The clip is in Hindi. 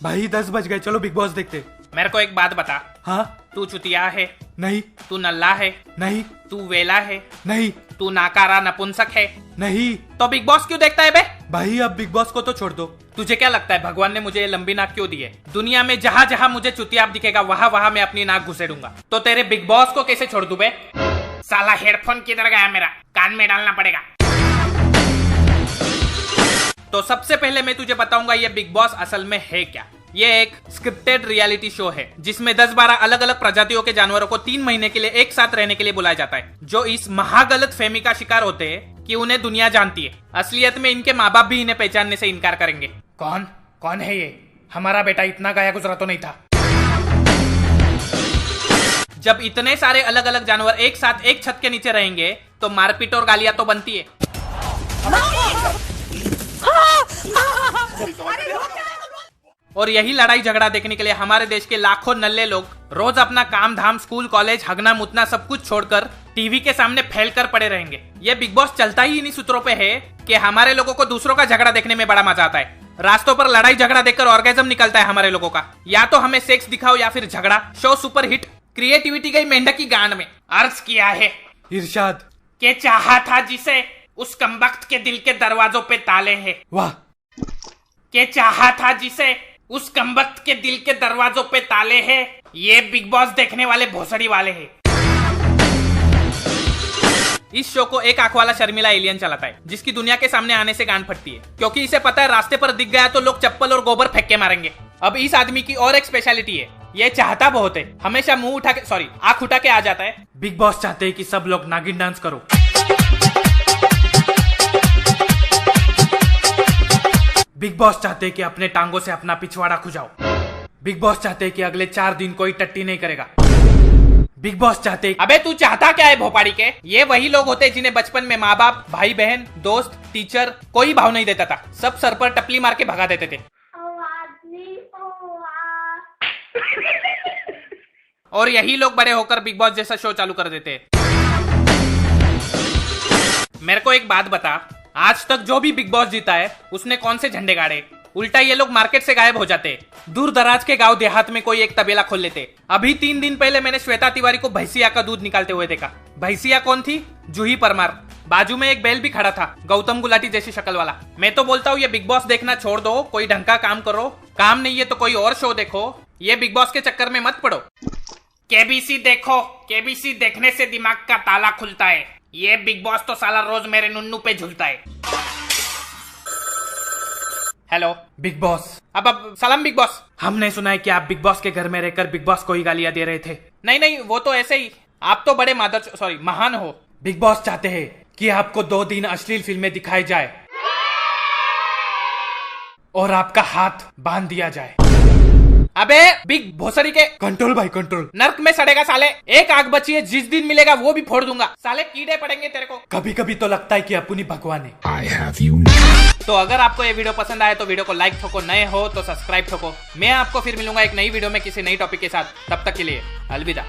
भाई 10 बज गए, चलो बिग बॉस देखते। मेरे को एक बात बता, हाँ? तू चुतिया है? नहीं। तू नल्ला है? नहीं। तू वेला है? नहीं। तू नाकारा नपुंसक है? नहीं। तो बिग बॉस क्यों देखता है बे? भाई अब बिग बॉस को तो छोड़ दो। तुझे क्या लगता है भगवान ने मुझे ये लंबी नाक क्यों दी है? दुनिया में जहाँ जहाँ मुझे चुतियाप दिखेगा वहाँ वहाँ मैं अपनी नाक घुसेड़ूंगा। तो तेरे बिग बॉस को कैसे छोड़ दूं बे? साला हेडफोन किधर गया मेरा? कान में डालना पड़ेगा। तो सबसे पहले मैं तुझे बताऊंगा ये बिग बॉस असल में है क्या। ये एक स्क्रिप्टेड रियलिटी शो है जिसमें 10-12 अलग अलग प्रजातियों के जानवरों को 3 महीने के लिए एक साथ रहने के लिए बुलाया जाता है, जो इस महागलत फहमी का शिकार होते हैं कि उन्हें दुनिया जानती है। असलियत में इनके माँ बाप भी इन्हें पहचानने से इनकार करेंगे। कौन है ये? हमारा बेटा इतना गया गुजरा तो नहीं था। जब इतने सारे अलग अलग जानवर एक साथ एक छत के नीचे रहेंगे तो मारपीट और गालियां तो बनती है। और यही लड़ाई झगड़ा देखने के लिए हमारे देश के लाखों नल्ले लोग रोज अपना काम धाम, स्कूल, कॉलेज, हगना मुतना सब कुछ छोड़कर टीवी के सामने फैलकर पड़े रहेंगे। ये बिग बॉस चलता ही इन्हीं सूत्रों पे है कि हमारे लोगों को दूसरों का झगड़ा देखने में बड़ा मजा आता है। रास्तों पर लड़ाई झगड़ा देखकर ऑर्गेजम निकलता है हमारे लोगों का। या तो हमें सेक्स दिखाओ या फिर झगड़ा। शो सुपर हिट, क्रिएटिविटी गई मेंढक की गांड में। अर्ज किया है इरशाद के चाहा था जिसे उस कमबख्त के दिल के दरवाजों पे ताले हैं। वाह। के चाहा था जिसे उस कमबख्त के दिल के दरवाजों पे ताले हैं। ये बिग बॉस देखने वाले भोसड़ी वाले हैं। इस शो को एक आंख वाला शर्मिला एलियन चलाता है जिसकी दुनिया के सामने आने से गांड फटती है, क्योंकि इसे पता है रास्ते पर दिख गया तो लोग चप्पल और गोबर फेंक के मारेंगे। अब इस आदमी की और एक स्पेशलिटी है, ये चाहता बहुत है, हमेशा मुंह उठा के आंख उठा के आ जाता है। बिग बॉस चाहते हैं कि सब लोग नागिन डांस करो। बिग बॉस चाहते हैं कि अपने टांगों से अपना पिछवाड़ा खुजाओ। बिग बॉस चाहते हैं कि अगले 4 दिन कोई टट्टी नहीं करेगा। बिग बॉस चाहते हैं। अबे तू चाहता क्या है भोपाड़ी के? ये वही लोग होते हैं जिन्हें बचपन में माँ बाप, भाई बहन, दोस्त, टीचर कोई भाव नहीं देता था। सब सर पर टपली मार के भगा देते थे। और यही लोग बड़े होकर बिग बॉस जैसा शो चालू कर देते हैं। मेरे को एक बात बता, आज तक जो भी बिग बॉस जीता है उसने कौन से झंडे गाड़े? उल्टा ये लोग मार्केट से गायब हो जाते। दूर दराज के गांव देहात में कोई एक तबेला खोल लेते। अभी 3 दिन पहले मैंने श्वेता तिवारी को भैंसिया का दूध निकालते हुए देखा। भैंसिया कौन थी? जूही परमार। बाजू में एक बैल भी खड़ा था, गौतम गुलाटी जैसी शक्ल वाला। मैं तो बोलता हूँ ये बिग बॉस देखना छोड़ दो, कोई ढंग का काम करो। काम नहीं है तो कोई और शो देखो। ये बिग बॉस के चक्कर में मत पड़ो। केबीसी देखो, केबीसी देखने से दिमाग का ताला खुलता है। ये बिग बॉस तो साला रोज मेरे नुन्नू पे झूलता है। Hello big boss. अब सलाम बिग बॉस। हमने सुना है कि आप बिग बॉस के घर में रहकर बिग बॉस को ही गालियां दे रहे थे। नहीं, वो तो ऐसे ही। आप तो बड़े महान हो। बिग बॉस चाहते हैं कि आपको 2 दिन अश्लील फिल्में दिखाई जाए और आपका हाथ बांध दिया जाए। अबे बिग भोसड़ी के, कंट्रोल भाई कंट्रोल। नर्क में सड़ेगा साले। एक आग बची है, जिस दिन मिलेगा वो भी फोड़ दूंगा। साले कीड़े पड़ेंगे तेरे को। कभी कभी तो लगता है कि अपनी भगवान है। I have you. तो अगर आपको ये वीडियो पसंद आए तो वीडियो को लाइक ठोको, नए हो तो सब्सक्राइब ठोको। मैं आपको फिर मिलूंगा एक नई वीडियो में किसी नई टॉपिक के साथ। तब तक के लिए अलविदा।